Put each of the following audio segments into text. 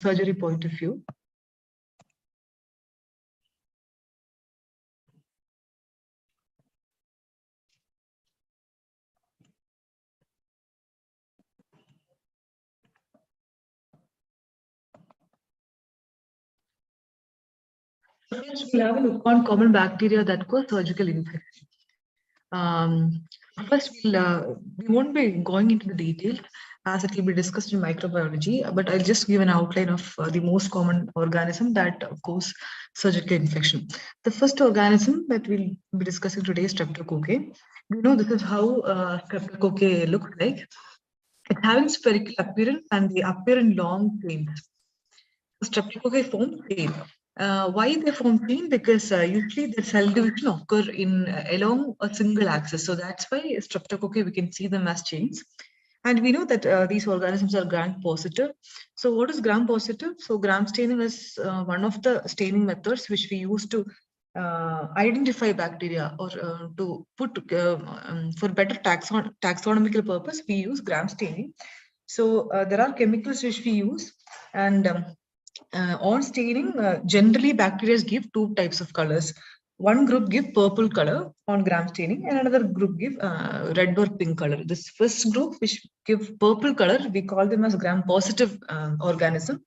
surgery point of view. First, we'll have a look on common bacteria that cause surgical infection. First, we won't be going into the detail as it will be discussed in microbiology, but I'll just give an outline of the most common organism that cause surgical infection. The first organism that we'll be discussing today is Streptococcus. We know this is how Streptococcus look like. It's having spherical appearance and they appear in long chains. Streptococcus form chain. Why they form chain? Because usually the cell division occur in along a single axis. So that's why Streptococcus we can see them as chains. And we know that these organisms are gram-positive. So what is gram-positive? So gram staining is one of the staining methods which we use to identify bacteria or to put for better taxonomical purpose, we use gram staining. So there are chemicals which we use, and on staining, generally bacteria give two types of colors. One group give purple color on gram staining, and another group give red or pink color. This first group, which give purple color, we call them as gram-positive organism.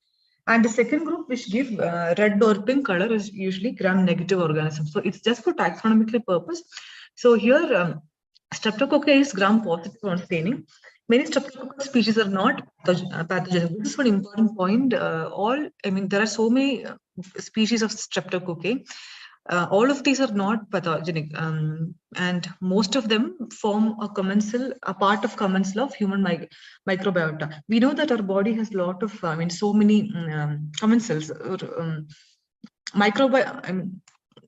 And the second group, which give red or pink color, is usually gram-negative organism. So it's just for taxonomical purpose. So here, Streptococcus is gram-positive on staining. Many Streptococcus species are not pathogenic. This is one important point. There are so many species of Streptococcus. All of these are not pathogenic, and most of them form a commensal, a part of commensal of human microbiota. We know that our body has a lot of, so many commensals or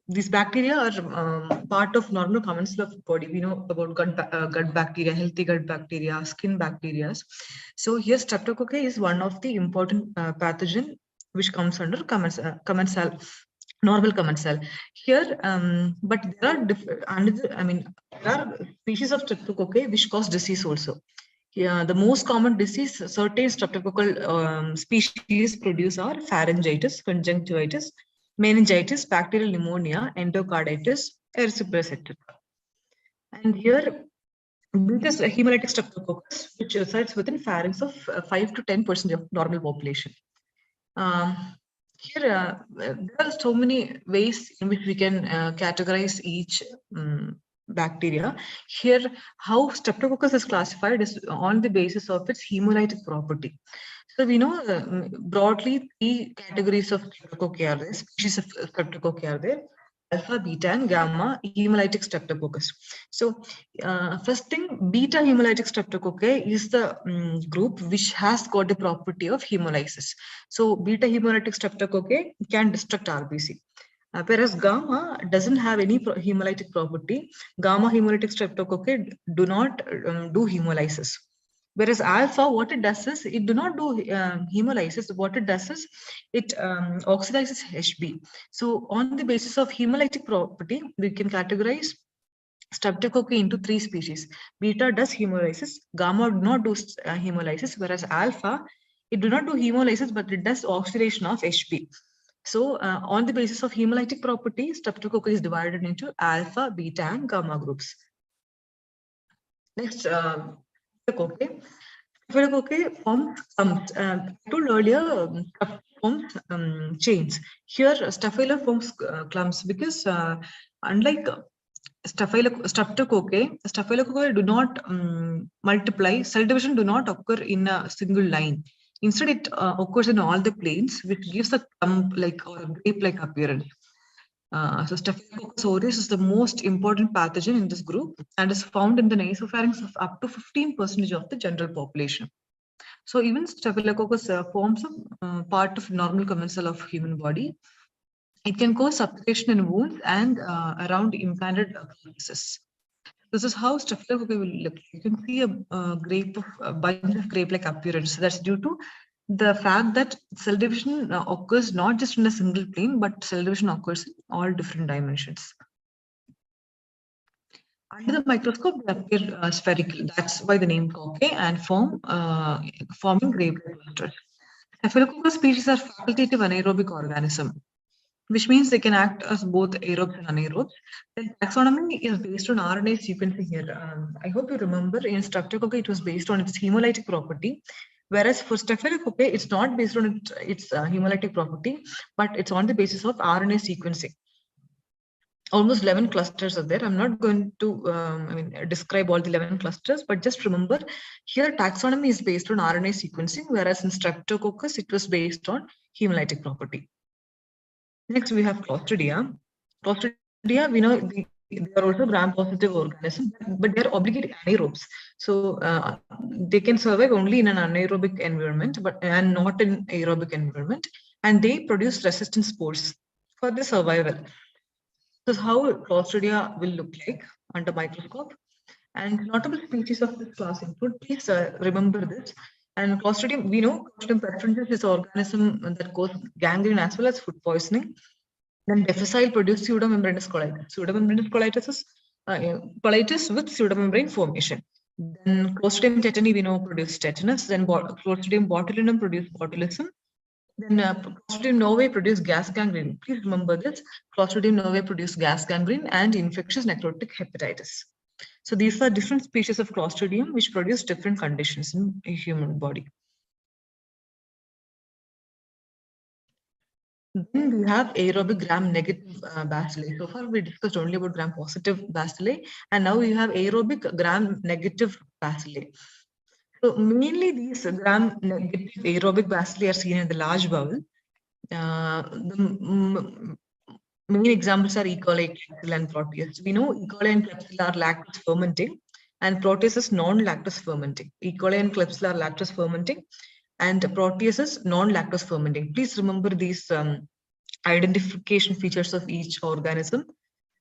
these bacteria are part of normal commensal of body. We know about gut bacteria, healthy gut bacteria, skin bacteria. So here Streptococcus is one of the important pathogen which comes under commensal. Normal commensal here, but there are there are species of Streptococcus which cause disease also. Yeah, the most common disease certain streptococcal species produce are pharyngitis, conjunctivitis, meningitis, bacterial pneumonia, endocarditis, erysipelas, etc. And here, this is a hemolytic streptococcus, which resides within pharynx of 5 to 10% of normal population. Here, there are so many ways in which we can categorize each bacteria. Here, how Streptococcus is classified is on the basis of its hemolytic property. So we know broadly 3 categories of Streptococcus are there, species of Streptococcus are there: alpha, beta, and gamma hemolytic streptococcus. So first thing, beta hemolytic streptococcus is the group which has got the property of hemolysis. So beta hemolytic streptococcus can destruct RBC. Whereas gamma doesn't have any hemolytic property. Gamma hemolytic streptococcus do not do hemolysis. Whereas alpha, what it does is, it do not do hemolysis. What it does is, it oxidizes HB. So on the basis of hemolytic property, we can categorize Streptococcus into 3 species. Beta does hemolysis, gamma do not do hemolysis, whereas alpha, it do not do hemolysis, but it does oxidation of HB. So on the basis of hemolytic property, Streptococcus is divided into alpha, beta, and gamma groups. Next, Staphylococcus forms clumps. I told earlier, forms chains. Here, Staphylococcus forms clumps because unlike Staphylococcus do not multiply. Cell division do not occur in a single line. Instead, it occurs in all the planes, which gives a clump-like or a grape-like appearance. So Staphylococcus aureus is the most important pathogen in this group and is found in the nasopharynx of up to 15% of the general population. So even Staphylococcus forms a part of normal commensal of human body. It can cause suppuration in wounds and around implanted crevices. This is how Staphylococcus will look. You can see a bunch of grape-like appearance. That's due to the fact that cell division occurs not just in a single plane, but cell division occurs in all different dimensions. Under the microscope, they appear spherical. That's why the name coccus, and forming grape-like clusters. Staphylococcus species are facultative anaerobic organism, which means they can act as both aerobes and anaerobes. Then taxonomy is based on RNA sequencing here. I hope you remember in Streptococcus it was based on its hemolytic property, whereas for Staphylococcus it's not based on its hemolytic property, but it's on the basis of RNA sequencing. Almost 11 clusters are there. I'm not going to describe all the 11 clusters, but just remember here taxonomy is based on RNA sequencing, whereas in Streptococcus it was based on hemolytic property. Next, we have Clostridia. Clostridia, we know they are also gram-positive organisms, but they are obligate anaerobes. So they can survive only in an anaerobic environment, and not in aerobic environment. And they produce resistant spores for the survival. This is how Clostridia will look like under microscope. And notable species of this class include, please remember this. And Clostridium, we know Clostridium perfringens is an organism that causes gangrene as well as food poisoning. Then difficile produce pseudomembranous colitis. Pseudomembranous colitis is colitis with pseudomembrane formation. Then Clostridium tetani we know produce tetanus. Then Clostridium botulinum produce botulism. Then Clostridium novae produce gas gangrene. Please remember this. Clostridium novae produce gas gangrene and infectious necrotic hepatitis. So these are different species of Clostridium which produce different conditions in a human body. Then we have aerobic gram-negative bacilli. So far we discussed only about gram-positive bacilli, and now we have aerobic gram-negative bacilli. So mainly these gram-negative aerobic bacilli are seen in the large bowel. The main examples are E. coli, Klebsiella, and Proteus. We know E. coli and Klebsiella are lactose fermenting, and Proteus is non-lactose fermenting. E. coli and Klebsiella are lactose fermenting, and Proteus is non-lactose fermenting. Please remember these identification features of each organism.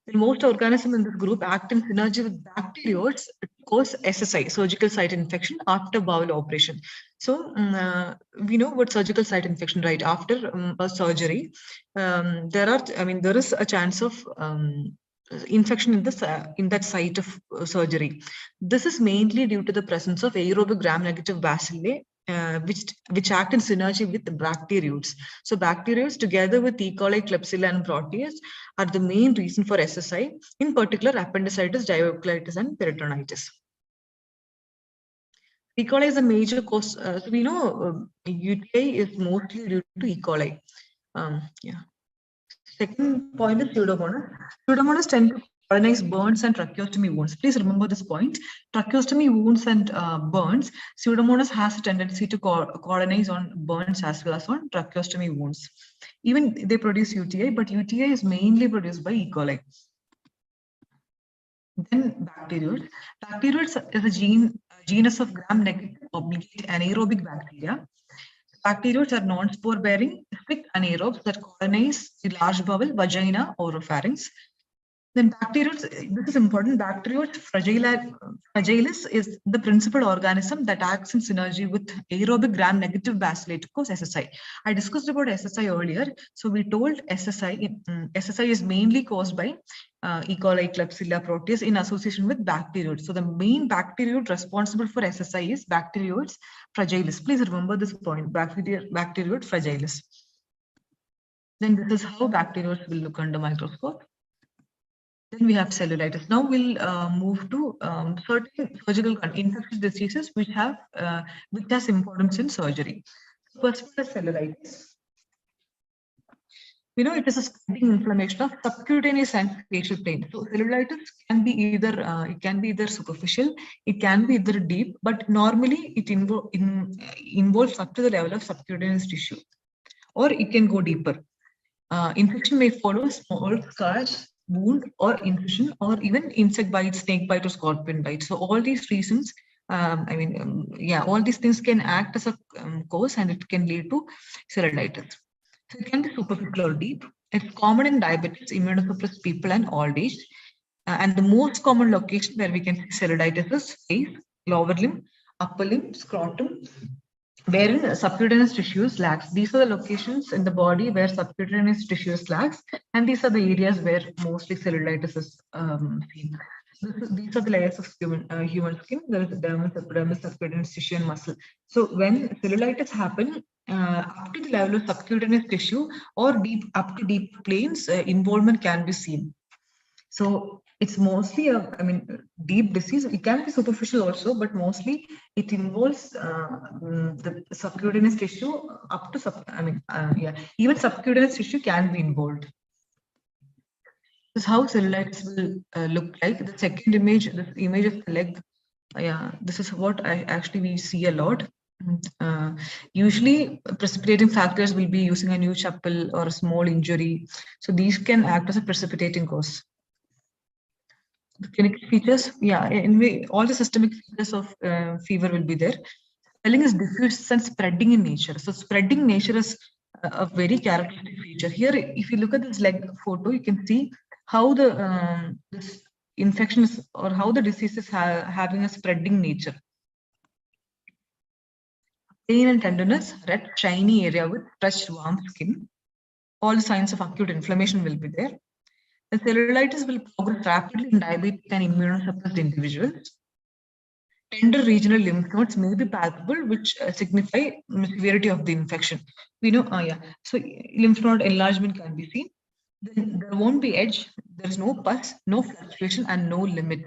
Then most organisms in this group act in synergy with bacterioids to cause SSI, surgical site infection, after bowel operation. So we know what surgical site infection, right? After a surgery, there is a chance of infection in that site of surgery. This is mainly due to the presence of aerobic gram-negative bacilli, which act in synergy with the bacterioids. So bacterioids together with E. coli, Klebsiella, and Proteus are the main reason for SSI, in particular appendicitis, diverticulitis, and peritonitis. E. coli is a major cause. So we know UTI is mostly due to E. coli. Second point is Pseudomonas. Pseudomonas tend to colonize burns and tracheostomy wounds. Please remember this point. Tracheostomy wounds and burns, Pseudomonas has a tendency to colonize on burns as well as on tracheostomy wounds. Even they produce UTI, but UTI is mainly produced by E. coli. Then bacterioids. Bacterioids is a genus of gram-negative obligate anaerobic bacteria. Bacterioids are non-spore bearing, strict anaerobes that colonize the large bowel, vagina, oropharynx. Then bacterioids, this is important, bacterioids fragilis is the principal organism that acts in synergy with aerobic gram-negative bacilli to cause SSI. I discussed about SSI earlier. So we told SSI is mainly caused by E. coli, Klebsiella, Proteus in association with bacterioids. So the main bacterioid responsible for SSI is bacterioids fragilis. Please remember this point, bacterioid fragilis. Then this is how bacterioids will look under microscope. Then we have cellulitis. Now we'll move to certain surgical infectious diseases which has importance in surgery. First is cellulitis. We know it is a spreading inflammation of subcutaneous and facial plane. So cellulitis can be either superficial, it can be either deep, but normally it involves up to the level of subcutaneous tissue, or it can go deeper. Infection may follow small scars, wound, or incision, or even insect bite, snake bite, or scorpion bite. So all these reasons, all these things can act as a cause, and it can lead to cellulitis. So it can be superficial or deep. It's common in diabetes, immunosuppressed people, and old age. And the most common location where we can see cellulitis is face, lower limb, upper limb, scrotum, wherein subcutaneous tissues lacks. These are the locations in the body where subcutaneous tissues lacks, and these are the areas where mostly cellulitis is seen. These are the layers of human skin. There is dermis, epidermis, subcutaneous tissue, and muscle. So when cellulitis happens, Up to the level of subcutaneous tissue or deep up to deep planes, involvement can be seen. So it's mostly I mean, deep disease. It can be superficial also, but mostly it involves the subcutaneous tissue up to even subcutaneous tissue can be involved. This is how cellulitis will look like. The second image, the image of the leg. Yeah, this is what we see a lot. Usually, precipitating factors will be using a new chapel or a small injury. So these can act as a precipitating cause. The clinical features, yeah, all the systemic features of fever will be there. Swelling is diffuse and spreading in nature. So spreading nature is a very characteristic feature. Here, if you look at this leg photo, you can see how the this infection is, or how the disease is having a spreading nature. Pain and tenderness, red shiny area with stretched warm skin. All the signs of acute inflammation will be there. The cellulitis will progress rapidly in diabetic and immunosuppressed individuals. Tender regional lymph nodes may be palpable, which signify severity of the infection. We know, so lymph node enlargement can be seen. Then there won't be edge, there is no pus, no fluctuation, and no limit.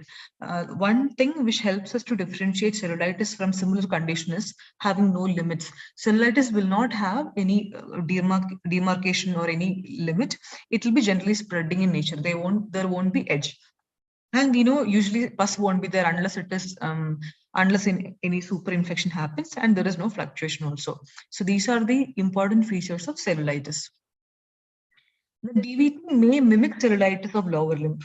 One thing which helps us to differentiate cellulitis from similar condition is having no limits. Cellulitis will not have any demarcation or any limit. It will be generally spreading in nature. There won't be edge. And usually pus won't be there unless it is unless any super infection happens, and there is no fluctuation also. So these are the important features of cellulitis. The DVT may mimic cellulitis of lower limb.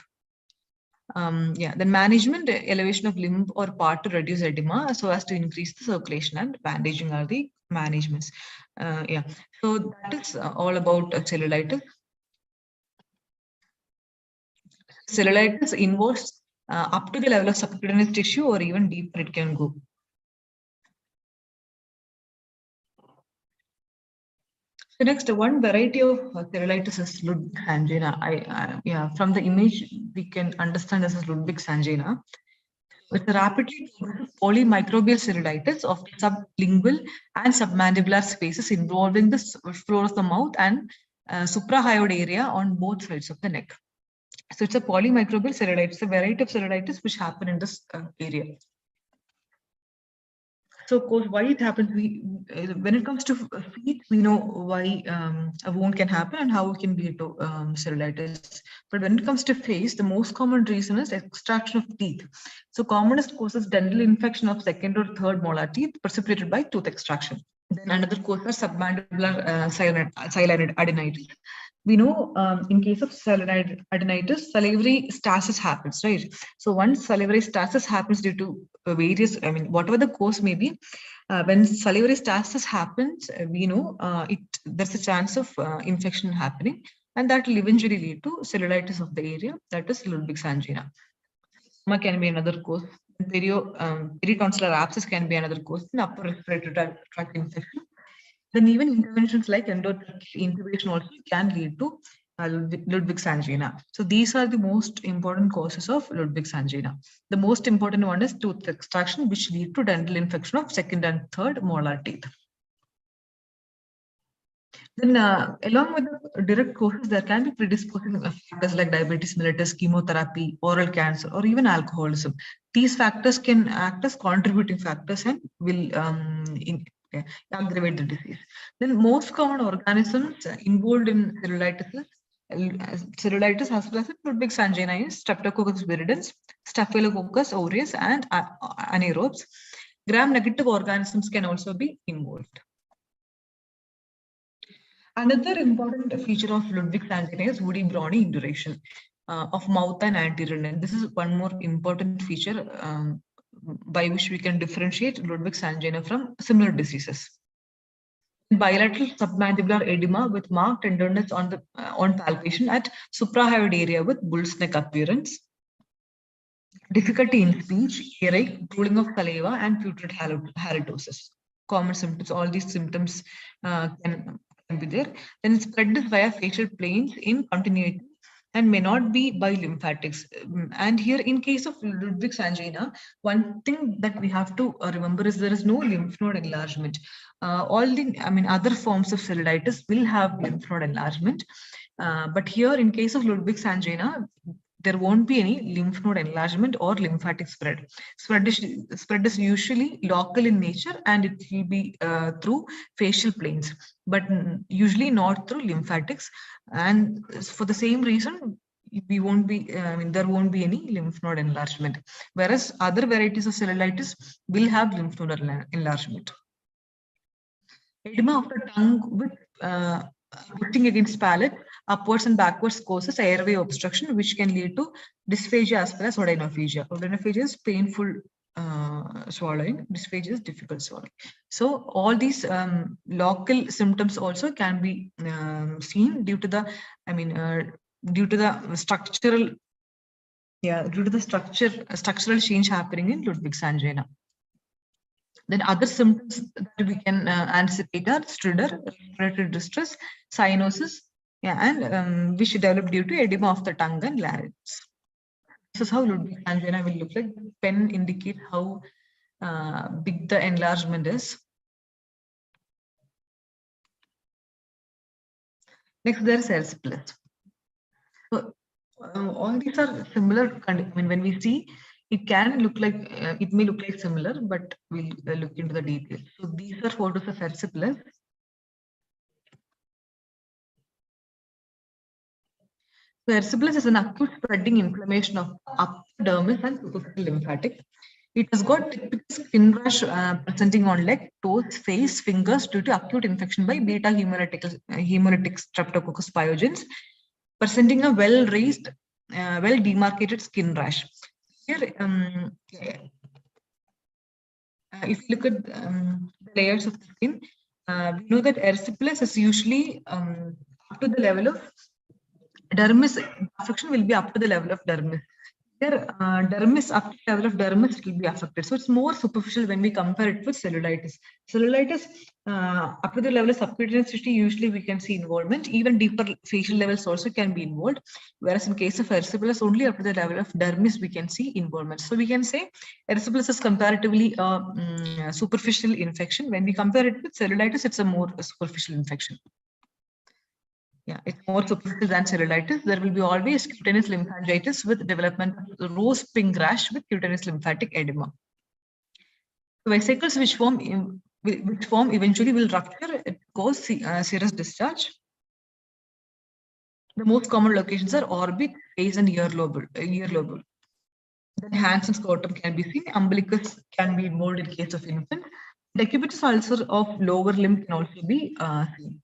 Then management, elevation of limb or part to reduce edema so as to increase the circulation, and bandaging are the managements. So that is all about cellulitis. Cellulitis involves up to the level of subcutaneous tissue or even deeper it can go. So next, one variety of cellulitis is Ludwig's angina. From the image we can understand this is Ludwig's angina. It's a rapidly polymicrobial cellulitis of sublingual and submandibular spaces involving the floor of the mouth and suprahyoid area on both sides of the neck. So it's a polymicrobial cellulitis, a variety of cellulitis which happen in this area. So, of course, why it happens? When it comes to feet, we know why a wound can happen and how it can lead to cellulitis. But when it comes to face, the most common reason is extraction of teeth. So, commonest causes dental infection of second or third molar teeth precipitated by tooth extraction. Then another cause is submandibular silent adenitis. We know in case of salivary adenitis, salivary stasis happens, right? So once salivary stasis happens due to various, whatever the cause may be, when salivary stasis happens, we know there's a chance of infection happening, and that will eventually lead to cellulitis of the area, that is Ludwig's angina. Can be another cause. Peritonsillar abscess can be another cause. In upper respiratory tract infection. Then even interventions like endotracheal intubation also can lead to Ludwig's angina. So these are the most important causes of Ludwig's angina. The most important one is tooth extraction, which lead to dental infection of second and third molar teeth. Then along with the direct causes, there can be predisposing factors like diabetes mellitus, chemotherapy, oral cancer, or even alcoholism. These factors can act as contributing factors and will aggravate the disease. Then most common organisms involved in cellulitis as well as Ludwig's angina is Streptococcus viridans, Staphylococcus aureus, and anaerobes. Gram-negative organisms can also be involved. Another important feature of Ludwig's angina is woody brawny induration of mouth and anterior neck. This is one more important feature by which we can differentiate Ludwig's angina from similar diseases. Bilateral submandibular edema with marked tenderness on palpation at suprahyoid area with bull's neck appearance. Difficulty in speech, earache, drooling of saliva, and putrid halitosis. Common symptoms. All these symptoms can be there. Then it's spread via facial planes in continuity and may not be by lymphatics. And here, in case of Ludwig's angina, one thing that we have to remember is there is no lymph node enlargement. All the, other forms of cellulitis will have lymph node enlargement. But here, in case of Ludwig's angina, there won't be any lymph node enlargement or lymphatic spread. Spread is usually local in nature, and it will be through facial planes, but usually not through lymphatics. And for the same reason, we won't be, there won't be any lymph node enlargement, whereas other varieties of cellulitis will have lymph node enlargement. Edema of the tongue with pushing against palate, upwards and backwards causes airway obstruction, which can lead to dysphagia as well as odynophagia. Odynophagia is painful swallowing. Dysphagia is difficult swallowing. So all these local symptoms also can be seen due to the, due to the structural, due to the structural change happening in Ludwig's angina. Then other symptoms that we can anticipate are stridor, respiratory distress, cyanosis, and which develop due to edema of the tongue and larynx. This is how Ludwig's angina will look like. The pen indicates how big the enlargement is. Next, there is erysipelas. So all these are similar. When we see, it can look like, it may look like similar, but we'll look into the details. So these are photos of erysipelas. So erysipelas is an acute spreading inflammation of upper dermis and superficial lymphatic. It has got typical skin rash presenting on leg, toes, face, fingers due to acute infection by beta hemolytic streptococcus pyogenes, presenting a well-raised, well-demarcated skin rash. Here, if you look at the layers of the skin, we know that erysipelas is usually up to the level of dermis. Affection will be up to the level of dermis. Here, dermis, up to the level of dermis, will be affected. So it's more superficial when we compare it with cellulitis. Cellulitis, up to the level of subcutaneous tissue, usually we can see involvement. Even deeper facial levels also can be involved. Whereas in case of erysipelas, only up to the level of dermis we can see involvement. So we can say erysipelas is comparatively a superficial infection. When we compare it with cellulitis, it's a more superficial infection. Yeah, it's more superficial than cellulitis. There will be always cutaneous lymphangitis with development of rose pink rash with cutaneous lymphatic edema. The vesicles which form eventually will rupture, it cause serous discharge. The most common locations are orbit, face, and earlobe. Then hands and scrotum can be seen. Umbilicus can be involved in case of infant. Decubitus ulcer of lower limb can also be seen.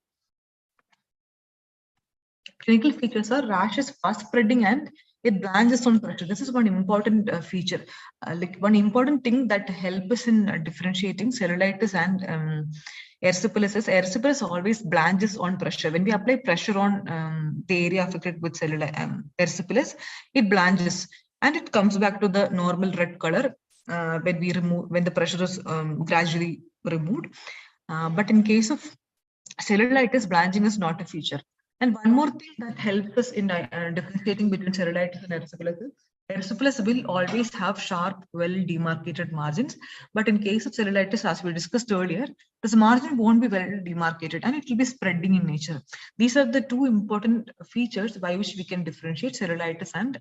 Clinical features are rash is fast spreading and it blanches on pressure. This is one important feature. Like one important thing that helps us in differentiating cellulitis and erysipelas is erysipelas always blanches on pressure. When we apply pressure on the area affected with erysipelas, it blanches and it comes back to the normal red color when the pressure is gradually removed. But in case of cellulitis, blanching is not a feature. And one more thing that helps us in differentiating between cellulitis and erysipelas is erysipelas will always have sharp, well-demarcated margins. But in case of cellulitis, as we discussed earlier, this margin won't be well demarcated and it will be spreading in nature. These are the two important features by which we can differentiate cellulitis and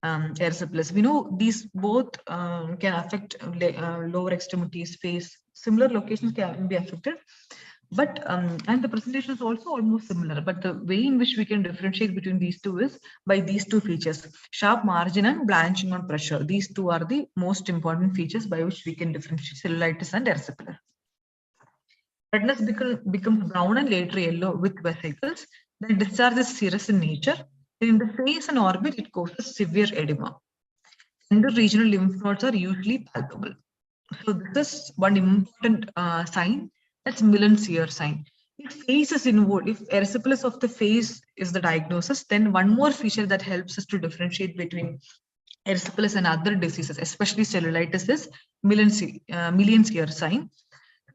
erysipelas. We know these both can affect lower extremities, face. Similar locations can be affected. But and the presentation is also almost similar, but the way in which we can differentiate between these two is by these two features: sharp margin and blanching on pressure. These two are the most important features by which we can differentiate cellulitis and erysipelas. Redness becomes brown and later yellow with vesicles. Then discharge is serous in nature. In the face and orbit, it causes severe edema. Tender regional lymph nodes are usually palpable. So this is one important sign. That's Millen's ear sign. If face is involved, if erysipelas of the face is the diagnosis, then one more feature that helps us to differentiate between erysipelas and other diseases, especially cellulitis, is Millen's ear sign.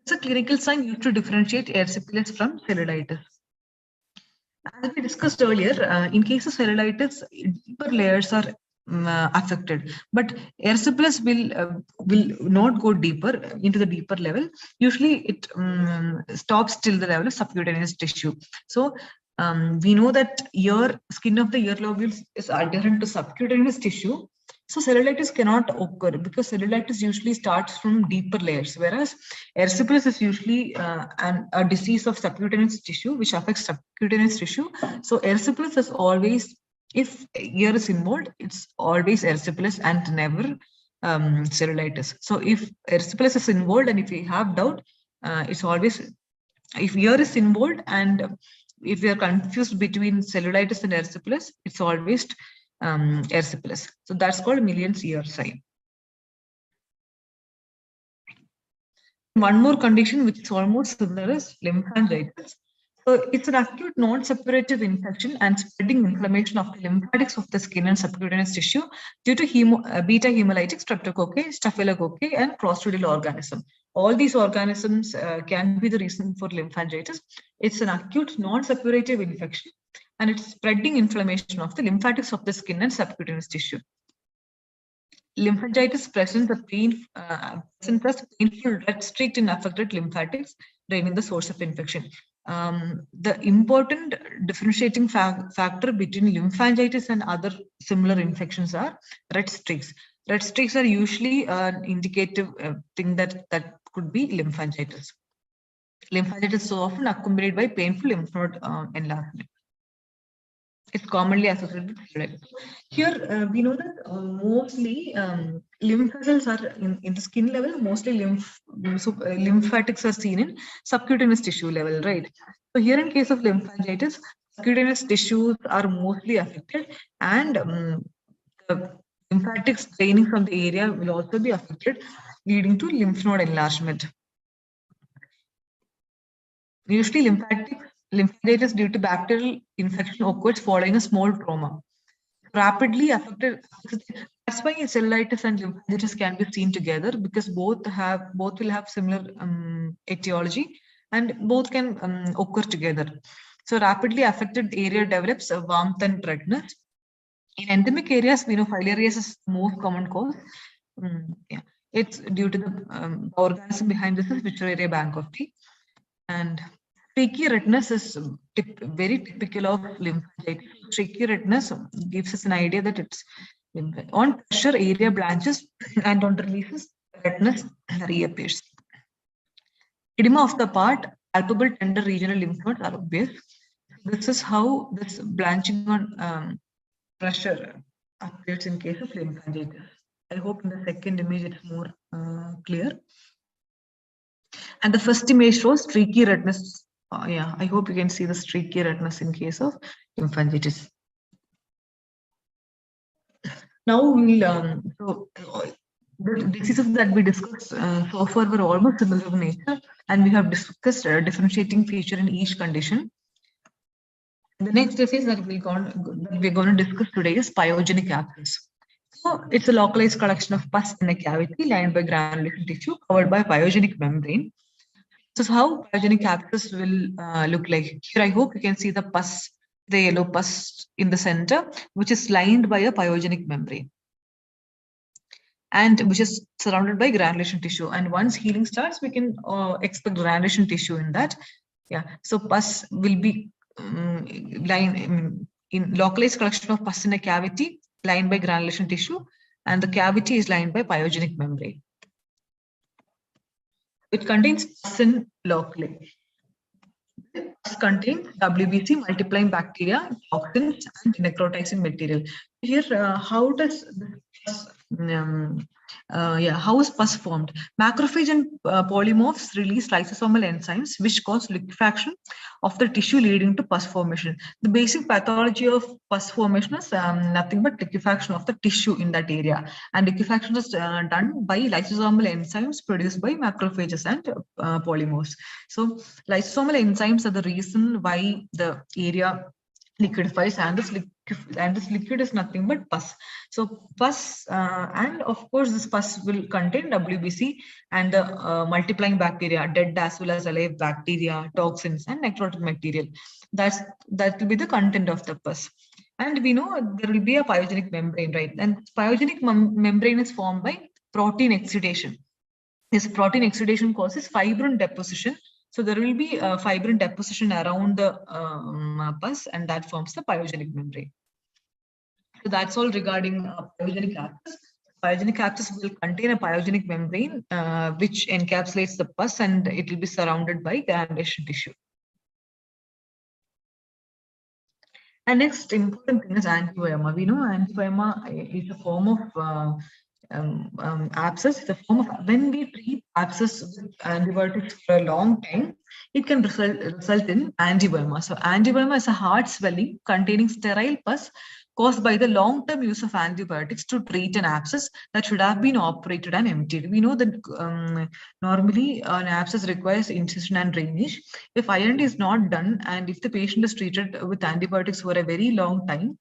It's a clinical sign used to differentiate erysipelas from cellulitis. As we discussed earlier, in case of cellulitis, deeper layers are affected, but erysipelas will not go deeper into the deeper level. Usually, it stops till the level of subcutaneous tissue. So we know that skin of the ear lobules is adherent to subcutaneous tissue. So cellulitis cannot occur because cellulitis usually starts from deeper layers, whereas erysipelas is usually a disease of subcutaneous tissue, which affects subcutaneous tissue. So erysipelas is always, if ear is involved, it's always erysipelas and never cellulitis. So if erysipelas is involved and if we have doubt, it's always, if ear is involved and if we are confused between cellulitis and erysipelas, it's always erysipelas. So that's called Million's ear sign. One more condition which is almost similar is lymphangitis. So it's an acute non-separative infection and spreading inflammation of the lymphatics of the skin and subcutaneous tissue due to beta hemolytic streptococci, staphylococci, and clostridial organism. All these organisms can be the reason for lymphangitis. It's an acute non-separative infection and it's spreading inflammation of the lymphatics of the skin and subcutaneous tissue. Lymphangitis presents as painful red-streaked and affected lymphatics, draining the source of infection. The important differentiating factor between lymphangitis and other similar infections are red streaks. Red streaks are usually an indicative thing that could be lymphangitis. Lymphangitis is so often accompanied by painful lymph node enlargement. It's commonly associated with cellulitis. Here, we know that mostly lymph vessels are in the skin level, mostly lymphatics are seen in subcutaneous tissue level, right? So here in case of lymphangitis, subcutaneous tissues are mostly affected and the lymphatics draining from the area will also be affected, leading to lymph node enlargement. Usually lymphangitis due to bacterial infection occurs following a small trauma. Rapidly affected, that's why cellulitis and lymphangitis can be seen together, because both will have similar etiology and both can occur together. So rapidly affected area develops a warmth and redness. In endemic areas, we know filariasis is the most common cause. Yeah, it's due to the organism behind this is Wisteria bankruptcy. And streaky redness is very typical of lymphangitis. Streaky redness gives us an idea that it's on pressure, area blanches, and on releases, redness reappears. Edema of the part, palpable tender regional lymph nodes are obvious. This is how this blanching on pressure appears in case of lymphangitis. I hope in the second image it's more clear. And the first image shows streaky redness. Yeah, I hope you can see the streaky redness in case of lymphangitis. Now we'll so the diseases that we discussed so far were almost similar in nature, and we have discussed a differentiating feature in each condition. The next disease that we're going to discuss today is pyogenic abscess. So it's a localized collection of pus in a cavity lined by granulation tissue covered by pyogenic membrane. This is how pyogenic abscess will look like. Here, I hope you can see the pus, the yellow pus in the center, which is lined by a pyogenic membrane and which is surrounded by granulation tissue. And once healing starts, we can expect granulation tissue in that. Yeah, so pus will be in localized collection of pus in a cavity lined by granulation tissue, and the cavity is lined by pyogenic membrane. It contains pus locally. Pus contains WBC, multiplying bacteria, toxins, and necrotizing material. Here, how does pus, how is pus formed? Macrophage and polymorphs release lysosomal enzymes which cause liquefaction of the tissue, leading to pus formation. The basic pathology of pus formation is nothing but liquefaction of the tissue in that area, and liquefaction is done by lysosomal enzymes produced by macrophages and polymorphs. So lysosomal enzymes are the reason why the area liquidifies, and this liquid is nothing but pus. So pus, and of course this pus will contain WBC and the multiplying bacteria, dead as well as alive bacteria, toxins, and necrotic material. That will be the content of the pus. And we know there will be a pyogenic membrane, right? And pyogenic membrane is formed by protein exudation. This protein exudation causes fibrin deposition. So there will be a fibrin deposition around the pus, and that forms the pyogenic membrane. So that's all regarding pyogenic abscess. Pyogenic abscess will contain a pyogenic membrane which encapsulates the pus, and it will be surrounded by granulation tissue. And next important thing is angioema. We know angioema is a form of abscess. It's a form of, when we treat abscess with antibiotics for a long time, it can result in angioema. So angioema is a hard swelling containing sterile pus caused by the long-term use of antibiotics to treat an abscess that should have been operated and emptied. We know that normally an abscess requires incision and drainage. If iron is not done, and if the patient is treated with antibiotics for a very long time,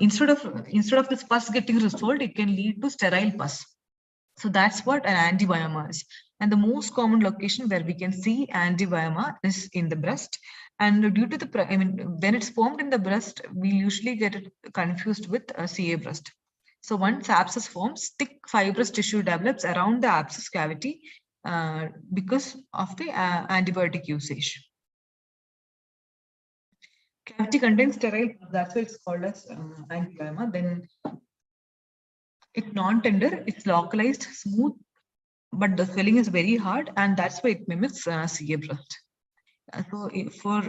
instead of this pus getting resolved, it can lead to sterile pus. So that's what an angioema is. And the most common location where we can see angioema is in the breast. And due to when it's formed in the breast, we usually get it confused with a CA breast. So once abscess forms, thick fibrous tissue develops around the abscess cavity because of the antibiotic usage. Cavity contains sterile, that's why it's called as angioema. Then it's non-tender, it's localized, smooth, but the swelling is very hard, and that's why it mimics CA breast. So for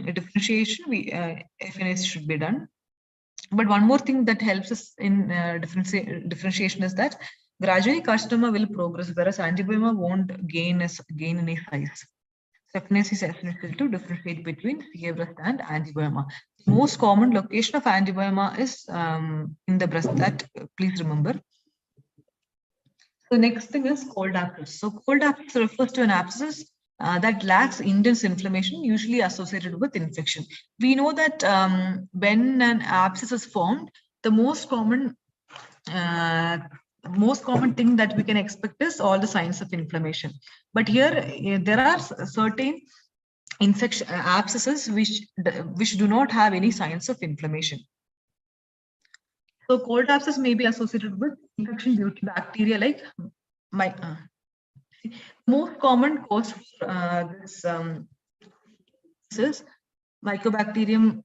differentiation, FNAs should be done. But one more thing that helps us in differentiation is that gradually carcinoma will progress, whereas angioema won't gain any size. So FNAs is essential to differentiate between CA breast and angioema. The most common location of angioema is in the breast. That please remember. The next thing is cold abscess. So cold abscess refers to an abscess that lacks intense inflammation, usually associated with infection. We know that when an abscess is formed, the most common thing that we can expect is all the signs of inflammation. But here there are certain infection abscesses which do not have any signs of inflammation. So cold abscess may be associated with infection due to bacteria like most common cause for this is Mycobacterium.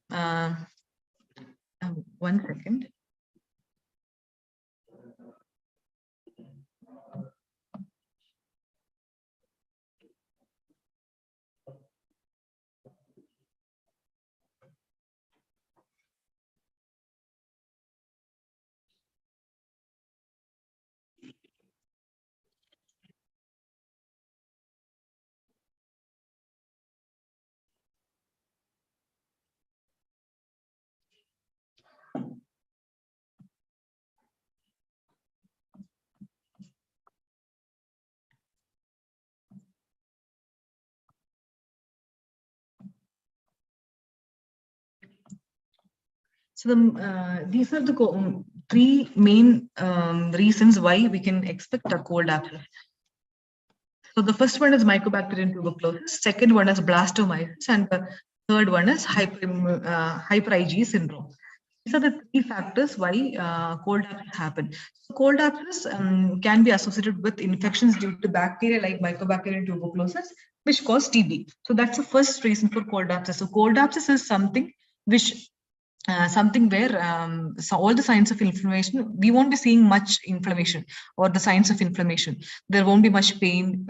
1 second. So these are the three main reasons why we can expect a cold abscess. So the first one is Mycobacterium tuberculosis, second one is blastomyces, and the third one is hyper IgE syndrome. These are the three factors why cold abscess happen. So cold abscess can be associated with infections due to bacteria like Mycobacterium tuberculosis, which cause TB. So that's the first reason for cold abscess. So cold abscess is something which where so all the signs of inflammation, we won't be seeing much inflammation or the signs of inflammation. There won't be much pain,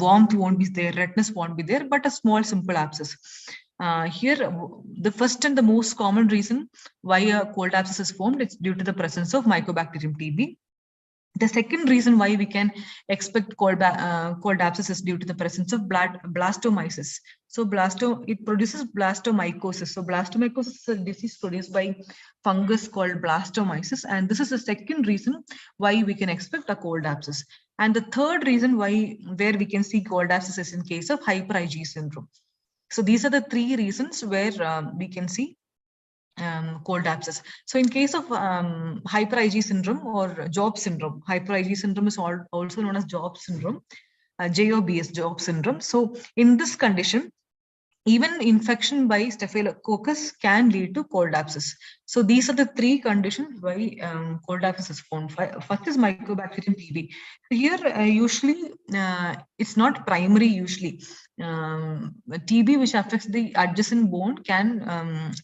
warmth won't be there, redness won't be there, but a small simple abscess. Here, the first and the most common reason why a cold abscess is formed is due to the presence of Mycobacterium TB. The second reason why we can expect cold abscess is due to the presence of blastomyces. So it produces blastomycosis. So blastomycosis is a disease produced by fungus called blastomyces, and this is the second reason why we can expect a cold abscess. And the third reason where we can see cold abscess is in case of hyper IgE syndrome. So these are the three reasons where we can see cold abscess. So in case of hyper IgE syndrome or Job syndrome, hyper IgE syndrome is also known as Job syndrome, JOBS, Job syndrome. So in this condition, even infection by Staphylococcus can lead to cold abscess. So these are the three conditions why cold abscess is formed. First is Mycobacterium TB. So here, usually, it's not primary usually. TB which affects the adjacent bone can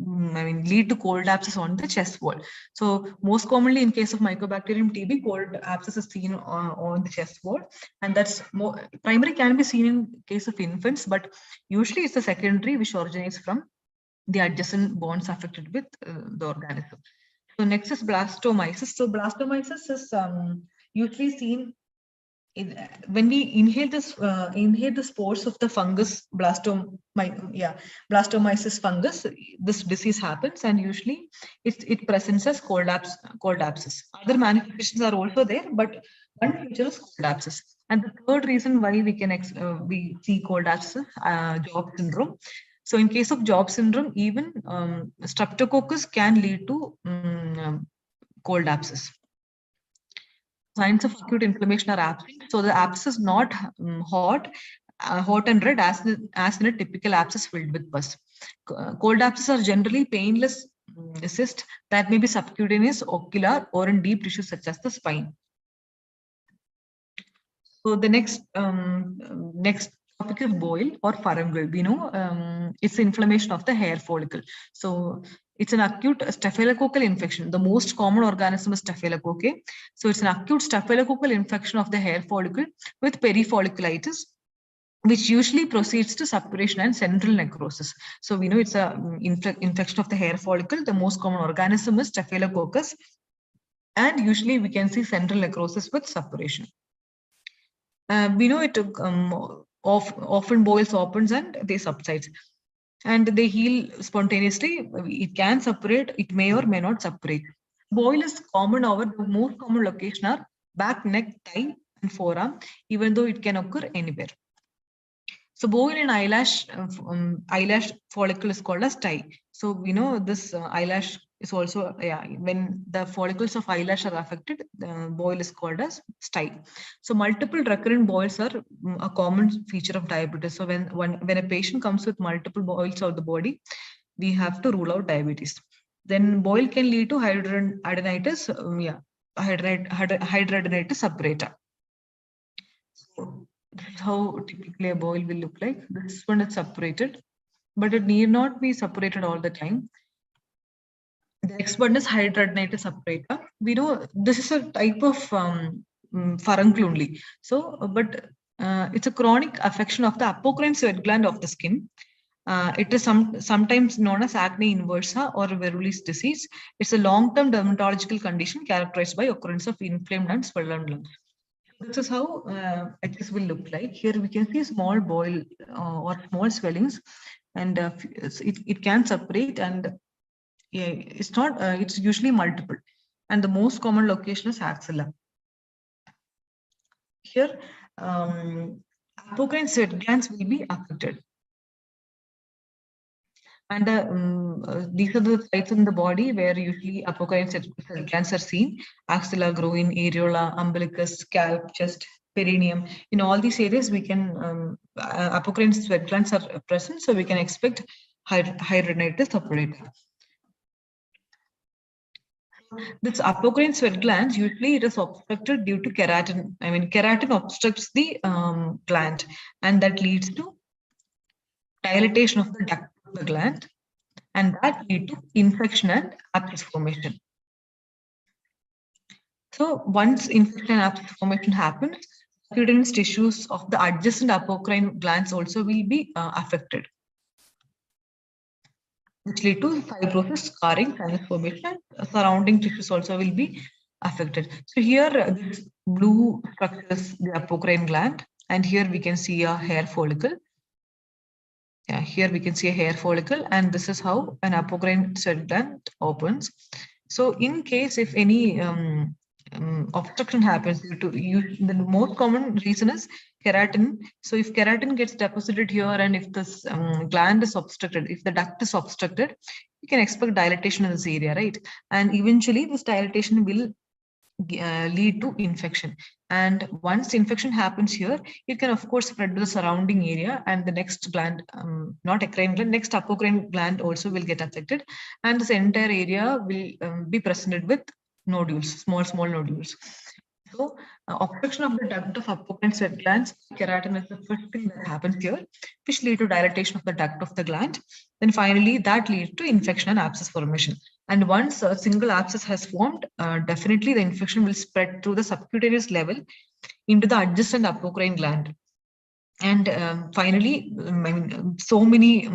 lead to cold abscess on the chest wall. So most commonly in case of Mycobacterium TB, cold abscess is seen on the chest wall, and that's more primary can be seen in case of infants, but usually it's a secondary which originates from the adjacent bones affected with the organism. So next is blastomyces. So blastomyces is usually seen when we inhale the spores of the fungus blastomyces fungus. This disease happens, and usually it presents as cold abscess. Other manifestations are also there, but one feature is cold abscess. And the third reason why we see cold abscess, Job syndrome. So in case of Job syndrome, even streptococcus can lead to cold abscess. Signs of acute inflammation are absent. So the abscess is not hot and red as in a typical abscess filled with pus. Cold abscesses are generally painless cysts that may be subcutaneous, ocular, or in deep tissues such as the spine. So the next topic is boil or furuncle. We know it's inflammation of the hair follicle. So it's an acute staphylococcal infection. The most common organism is staphylococci. So it's an acute staphylococcal infection of the hair follicle with perifolliculitis, which usually proceeds to suppuration and central necrosis. So we know it's a infection of the hair follicle. The most common organism is staphylococcus, and usually we can see central necrosis with suppuration. We know it often boils opens and they subsides, and they heal spontaneously. It can suppurate, it may or may not suppurate. Boil is common over the most common location are back, neck, thigh, and forearm, even though it can occur anywhere. So boil in eyelash follicle is called as stye. So we know this eyelash is also, when the follicles of eyelash are affected, the boil is called as stye. So multiple recurrent boils are a common feature of diabetes. So when a patient comes with multiple boils of the body, we have to rule out diabetes. Then boil can lead to hidradenitis, hidradenitis suppurata. So this is how typically a boil will look like. This one is separated, but it need not be separated all the time. The next one is hidradenitis suppurata. We know this is a type of furuncle only. So, but it's a chronic affection of the apocrine sweat gland of the skin. It is sometimes known as acne inversa or Verrulis disease. It's a long-term dermatological condition characterized by occurrence of inflamed and swollen lungs. This is how HS will look like. Here we can see small boil or small swellings, and it can separate, and it's not. It's usually multiple, and the most common location is axilla. Here, apocrine sweat glands will be affected. And these are the sites in the body where usually apocrine cell glands are seen: axilla, groin, areola, umbilicus, scalp, chest, perineum. In all these areas, we can apocrine sweat glands are present, so we can expect hidradenitis suppurata. This apocrine sweat glands, usually it is obstructed due to keratin. Keratin obstructs the gland, and that leads to dilatation of the duct of the gland, and that lead to infection and abscess formation. So once infection and abscess formation happens, cutaneous tissues of the adjacent apocrine glands also will be affected, which lead to fibrosis, scarring, sinus formation. Surrounding tissues also will be affected. So here, this blue structure is the apocrine gland, and here we can see a hair follicle. Yeah, here we can see a hair follicle, and this is how an apocrine sweat gland opens. So in case if any obstruction happens due to the most common reason is keratin. So if keratin gets deposited here and if this gland is obstructed, if the duct is obstructed, you can expect dilatation in this area, right? And eventually this dilatation will lead to infection. And once infection happens here, it can of course spread to the surrounding area, and the next gland, not eccrine gland, next apocrine gland also will get affected, and this entire area will be presented with nodules, small nodules. So obstruction of the duct of apocrine sweat glands, keratin is the first thing that happens here, which lead to dilatation of the duct of the gland. Then finally, that leads to infection and abscess formation. And once a single abscess has formed, definitely the infection will spread through the subcutaneous level into the adjacent apocrine gland. And finally, I mean, so many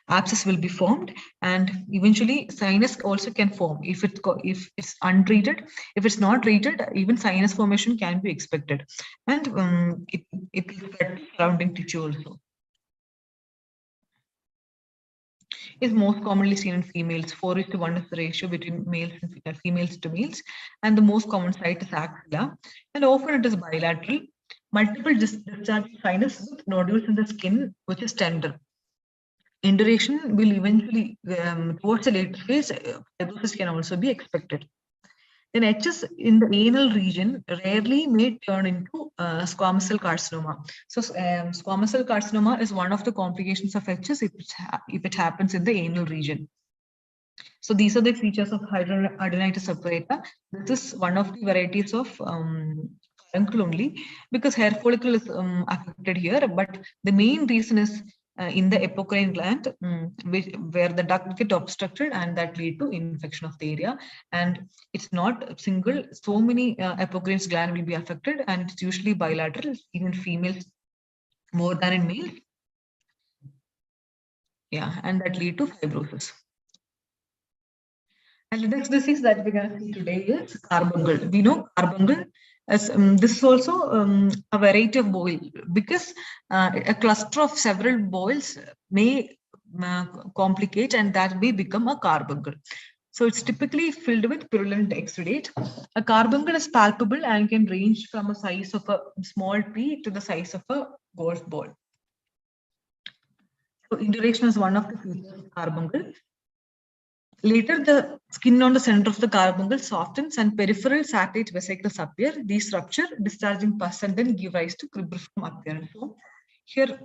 abscess will be formed, and eventually sinus also can form if it's untreated. If it's not treated, even sinus formation can be expected, and it will spread surrounding tissue also. Is most commonly seen in females. 4:1 is the ratio between males and females to males, and the most common site is axilla, and often it is bilateral. Multiple discharge sinus with nodules in the skin, which is tender. Induration will eventually, towards the late phase, fibrosis can also be expected. Then HS in the anal region rarely may turn into squamous cell carcinoma. So squamous cell carcinoma is one of the complications of HS if it happens in the anal region. So these are the features of hidradenitis suppurata. This is one of the varieties of carbuncle only, because hair follicle is affected here, but the main reason is in the apocrine gland, where the duct get obstructed, and that lead to infection of the area. And it's not single, so many apocrine gland will be affected, and it's usually bilateral, even females more than in males. Yeah, and that lead to fibrosis. And the next disease that we're going to see today is carbuncle. We know carbuncle as this is also a variety of boil, because a cluster of several boils may complicate, and that may become a carbuncle. So it's typically filled with purulent exudate. A carbuncle is palpable and can range from a size of a small pea to the size of a golf ball. So induration is one of the features of carbuncle. Later, the skin on the center of the carbuncle softens and peripheral satellite vesicles appear. These rupture, discharging pus, and then give rise to cribriform appearance. So here,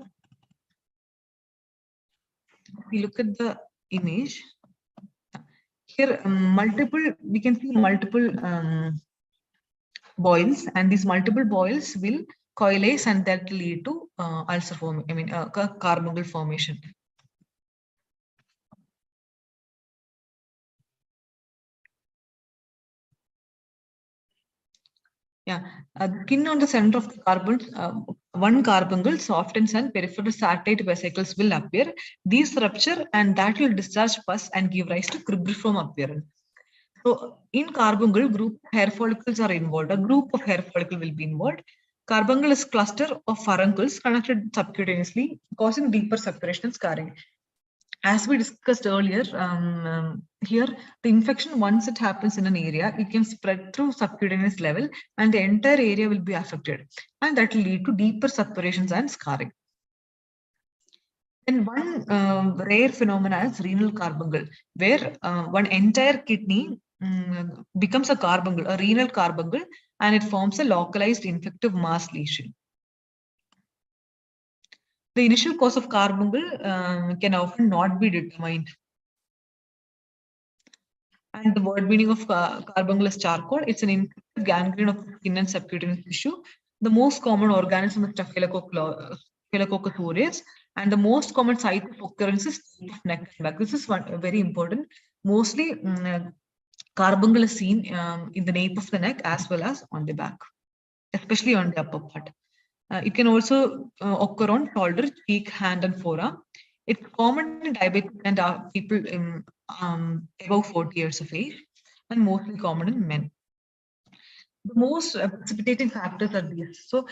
if we look at the image, here we can see multiple boils, and these multiple boils will coalesce, and that lead to ulcer formation, carbuncle formation. Yeah, the skin on the center of the one carbuncle softens and peripheral satellite vesicles will appear. These rupture, and that will discharge pus and give rise to cribriform appearance. So in carbuncle, group of hair follicles are involved. A group of hair follicle will be involved. Carbuncle is cluster of furuncles connected subcutaneously, causing deeper suppuration and scarring. As we discussed earlier, here the infection, once it happens in an area, it can spread through subcutaneous level, and the entire area will be affected, and that will lead to deeper suppurations and scarring. And one rare phenomena is renal carbuncle, where one entire kidney becomes a carbuncle, a renal carbuncle, and it forms a localized infective mass lesion. The initial cause of carbuncle can often not be determined. And the word meaning of carbuncle is charcoal. It's an infective gangrene of skin and subcutaneous tissue. The most common organism is Staphylococcus aureus, and the most common site of occurrence is neck and back. This is one very important. Mostly, carbuncle is seen in the nape of the neck as well as on the back, especially on the upper part. It can also occur on shoulder, cheek, hand, and forearm. It's common in diabetic and people above 40 years of age, and mostly common in men. The most precipitating factors are these. So,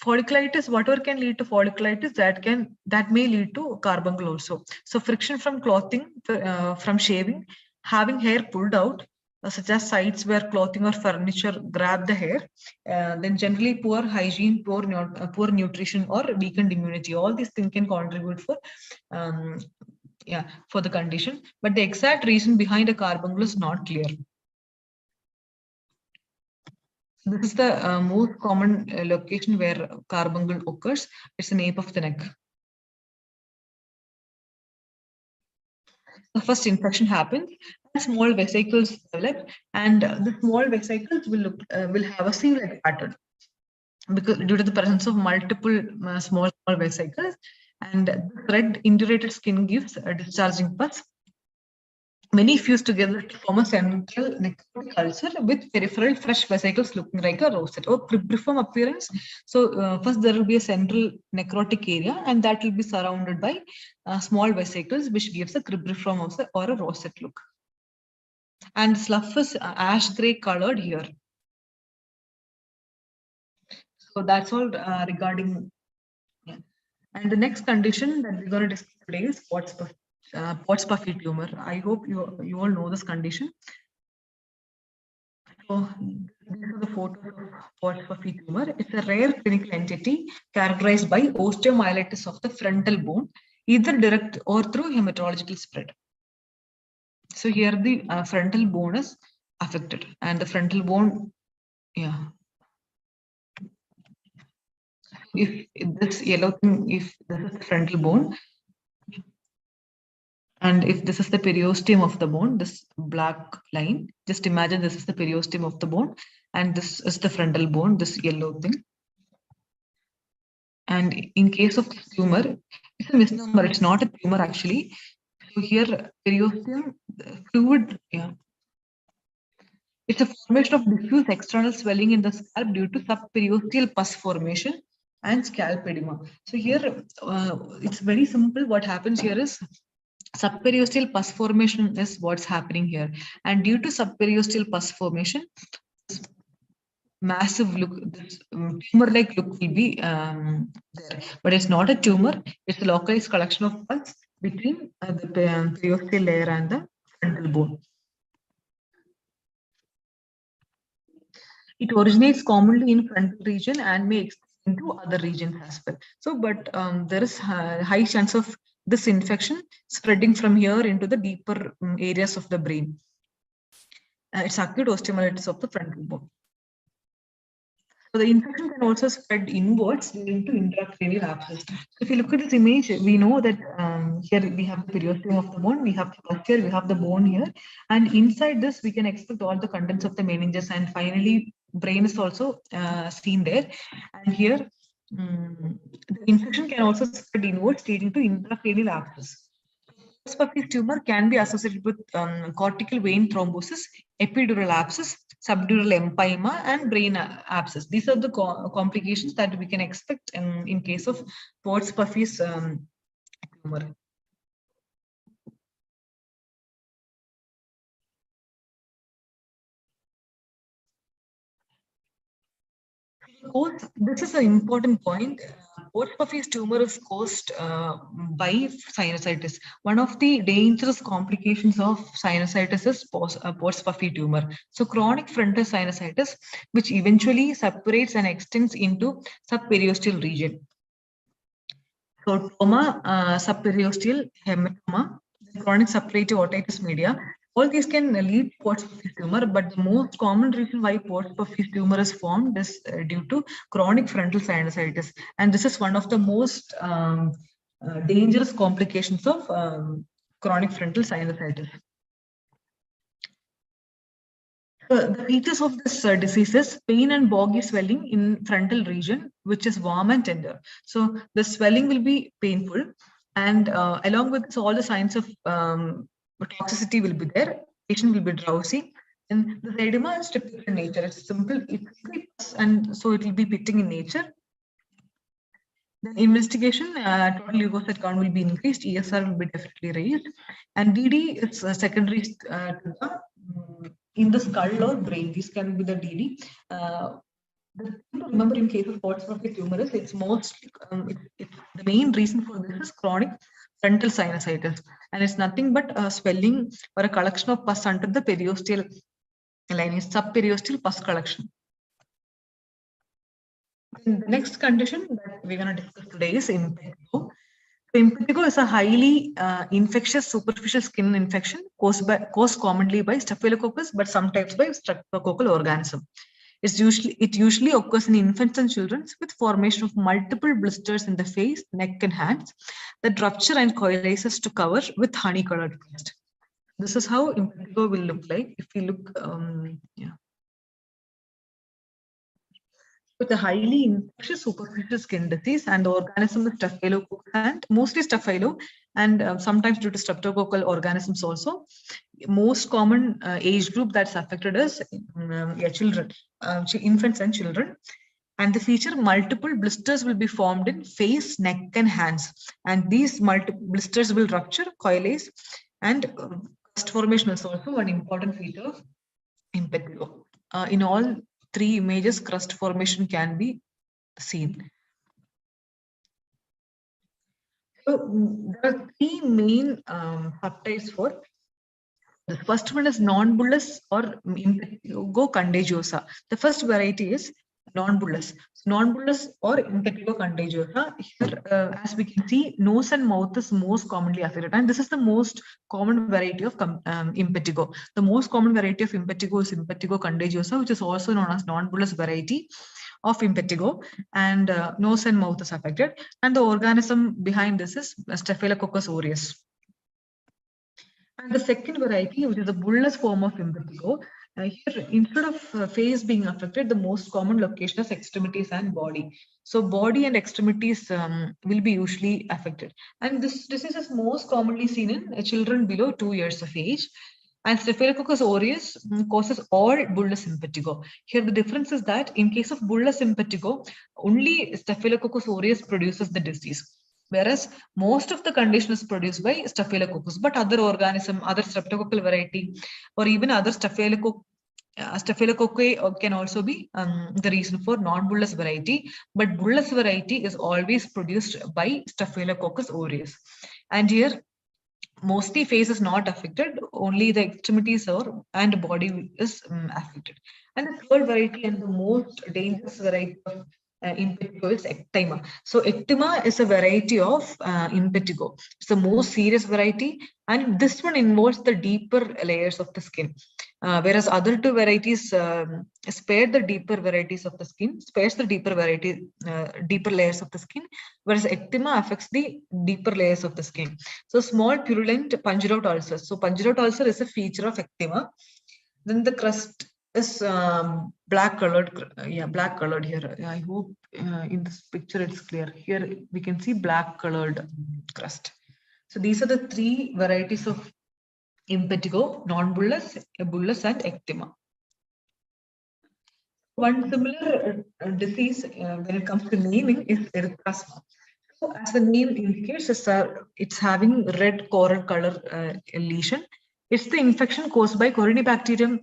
folliculitis, whatever can lead to folliculitis, that may lead to carbuncle also. So, friction from clothing, from shaving, having hair pulled out, such as sites where clothing or furniture grab the hair, then generally poor hygiene, poor nutrition, or weakened immunity. All these things can contribute for um, yeah, for the condition, but the exact reason behind a carbuncle is not clear. This is the most common location where carbuncle occurs. It's the nape of the neck. The first infection happens, and small vesicles develop, and the small vesicles will have a sieve-like pattern because due to the presence of multiple small vesicles, and the red indurated skin gives a discharging pus. Many fuse together to form a central necrotic ulcer with peripheral fresh vesicles looking like a rosette or cribriform appearance. So first there will be a central necrotic area, and that will be surrounded by small vesicles, which gives a cribriform or a rosette look. And slough is ash gray colored here. So that's all regarding. Yeah. And the next condition that we're going to discuss today is Pott's puffy tumor. I hope you all know this condition. So these are the photos of Pott's puffy tumor. It's a rare clinical entity characterized by osteomyelitis of the frontal bone, either direct or through hematological spread. So here the frontal bone is affected, and the frontal bone, yeah. If this yellow thing, if this is the frontal bone, and if this is the periosteum of the bone, this black line, just imagine this is the periosteum of the bone, and this is the frontal bone, this yellow thing. And in case of this tumor, it's a misnomer, it's not a tumor actually. So here, periosteum, fluid, yeah. It's a formation of diffuse external swelling in the scalp due to subperiosteal pus formation and scalp edema. So here, it's very simple. What happens here is subperiosteal pus formation is what's happening here. And due to subperiosteal pus formation, massive look, this tumor-like look will be there. But it's not a tumor. It's a localized collection of pus between the periosteal layer and the frontal bone. It originates commonly in frontal region and may extend into other regions as well. So, but there is a high chance of this infection spreading from here into the deeper areas of the brain. It's acute osteomyelitis of the frontal bone. So the infection can also spread inwards leading to intracranial abscess. So if you look at this image, we know that here we have the periosteum of the bone, we have the pus here, we have the bone here, and inside this we can expect all the contents of the meninges, and finally brain is also seen there. And here the infection can also spread inwards leading to intracranial abscess. Pott's tumor can be associated with cortical vein thrombosis, epidural abscess, subdural empyema, and brain abscess. These are the complications that we can expect in case of Pott's tumor. This is an important point. Pott's tumor is caused by sinusitis. One of the dangerous complications of sinusitis is Pott's tumor. So chronic frontal sinusitis, which eventually separates and extends into subperiosteal region. So trauma, subperiosteal hematoma, chronic suppurative otitis media. All these can lead to Pott's tumor, but the most common reason why Pott's tumor is formed is due to chronic frontal sinusitis, and this is one of the most dangerous complications of chronic frontal sinusitis. The features of this disease is pain and boggy swelling in frontal region, which is warm and tender. So the swelling will be painful, and along with this, all the signs of toxicity will be there. Patient will be drowsy, and the edema is typical in nature. It's simple, and so it will be pitting in nature. Then investigation, total leukocyte count will be increased, ESR will be definitely raised, and DD is secondary to the in the skull or brain. This can be the DD. The thing to remember in case of Pott's tumor is it's mostly the main reason for this is chronic frontal sinusitis, and it's nothing but a swelling or a collection of pus under the periosteal line is subperiosteal pus collection. And the next condition that we're going to discuss today is impetigo. So impetigo is a highly infectious superficial skin infection caused commonly by Staphylococcus, but sometimes by streptococcal organism. It usually occurs in infants and children with formation of multiple blisters in the face, neck, and hands that rupture and coalesces to cover with honey-colored crust. This is how impetigo will look like. If we look, with a highly infectious superficial skin disease, and the organism is Staphylococcus and mostly Staphylo, and sometimes due to streptococcal organisms also. Most common age group that's affected is children, infants and children. And the feature multiple blisters will be formed in face, neck, and hands. And these multiple blisters will rupture, coalesce, and crust formation is also one important feature of impetigo. In all three images, crust formation can be seen. So there are three main subtypes for. The first one is non-bullous or impetigo contagiosa. The first variety is non-bullous. Non-bullous or impetigo contagiosa. Here, as we can see, nose and mouth is most commonly affected, and this is the most common variety of impetigo. The most common variety of impetigo is impetigo contagiosa, which is also known as non-bullous variety of impetigo, and nose and mouth is affected. And the organism behind this is Staphylococcus aureus. And the second variety, which is the bullous form of impetigo, here instead of face being affected, the most common location is extremities and body. So body and extremities will be usually affected. And this disease is most commonly seen in children below 2 years of age. And Staphylococcus aureus causes all bullous impetigo. Here the difference is that in case of bullous impetigo, only Staphylococcus aureus produces the disease. Whereas most of the condition is produced by Staphylococcus, but other organism, other streptococcal variety, or even other Staphylococci can also be the reason for non-bullous variety, but bullous variety is always produced by Staphylococcus aureus. And here, mostly face is not affected, only the extremities and body is affected. And the third variety and the most dangerous variety of impetigo is ecthyma. So ecthyma is a variety of impetigo. It's the most serious variety, and this one involves the deeper layers of the skin. Whereas other two varieties spare the deeper varieties of the skin, spares the deeper layers of the skin, whereas ecthyma affects the deeper layers of the skin. So small purulent pungent ulcers. So pungent ulcer is a feature of ecthyma. Then the crust is black colored. Black colored here. I hope in this picture it's clear. Here we can see black colored crust. So these are the three varieties of impetigo: non-bullous, bullous, and ecthyma. One similar disease when it comes to naming is erythrasma. So as the name indicates, it's having red coral color lesion. It's the infection caused by Corynebacterium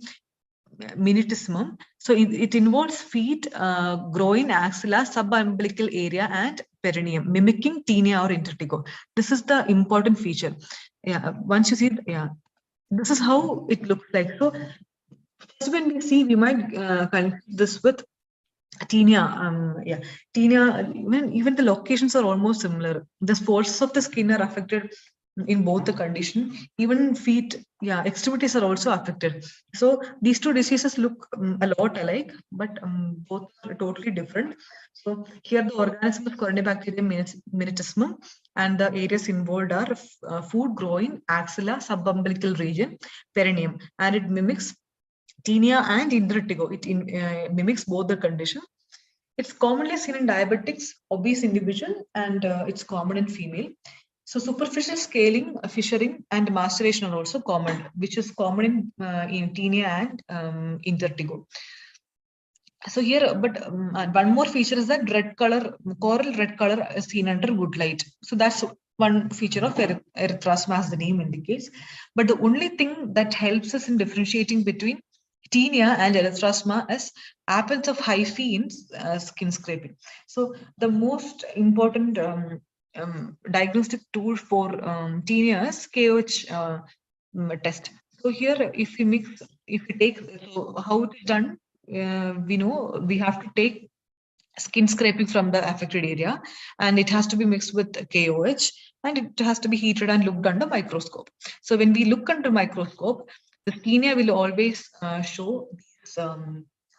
minutissimum. So it involves feet, groin, axilla, subumbilical area, and perineum, mimicking tinea or intertigo. This is the important feature. Yeah, once you see, this is how it looks like. So first, when we see, we might connect this with tinea. Tinea. Even the locations are almost similar. The spores of the skin are affected in both the condition. Even feet, extremities are also affected. So these two diseases look a lot alike, but both are totally different. So here the organism is Corynebacterium minutissimum, and the areas involved are foot, groin, axilla, subumbilical region, perineum, and it mimics tinea and intertigo. It mimics both the condition. It's commonly seen in diabetics, obese individual, and it's common in female. So superficial scaling, fissuring, and maceration are also common, which is common in tinea and intertigo. So here, but one more feature is that coral red color is seen under good light. So that's one feature of erythrasma, as the name indicates. But the only thing that helps us in differentiating between tinea and erythrasma is absence of hyphae in skin scraping. So the most important diagnostic tool for tinea is KOH test. So here, if we take, so how it is done, we know we have to take skin scraping from the affected area, and it has to be mixed with KOH, and it has to be heated and looked under microscope. So when we look under microscope, the tinea will always show these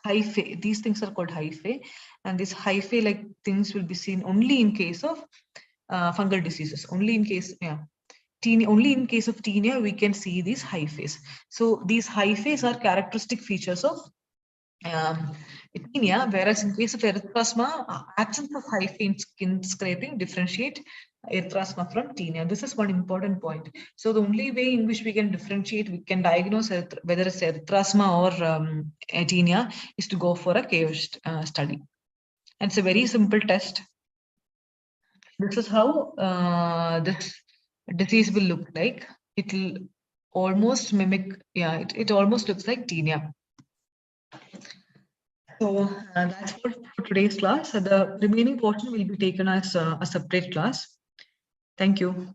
hyphae. These things are called hyphae, and these hyphae like things will be seen only in case of fungal diseases. Only in case, only in case of tinea we can see these hyphae. So these hyphae are characteristic features of tinea, whereas in case of erythrasma, absence of hyphae in skin scraping differentiate erythrasma from tinea. This is one important point. So the only way in which we can differentiate, we can diagnose whether it's erythrasma or tinea is to go for a KOH study. And it's a very simple test. This is how this disease will look like. It will almost mimic, it almost looks like tinea. So that's for today's class. The remaining portion will be taken as a separate class. Thank you.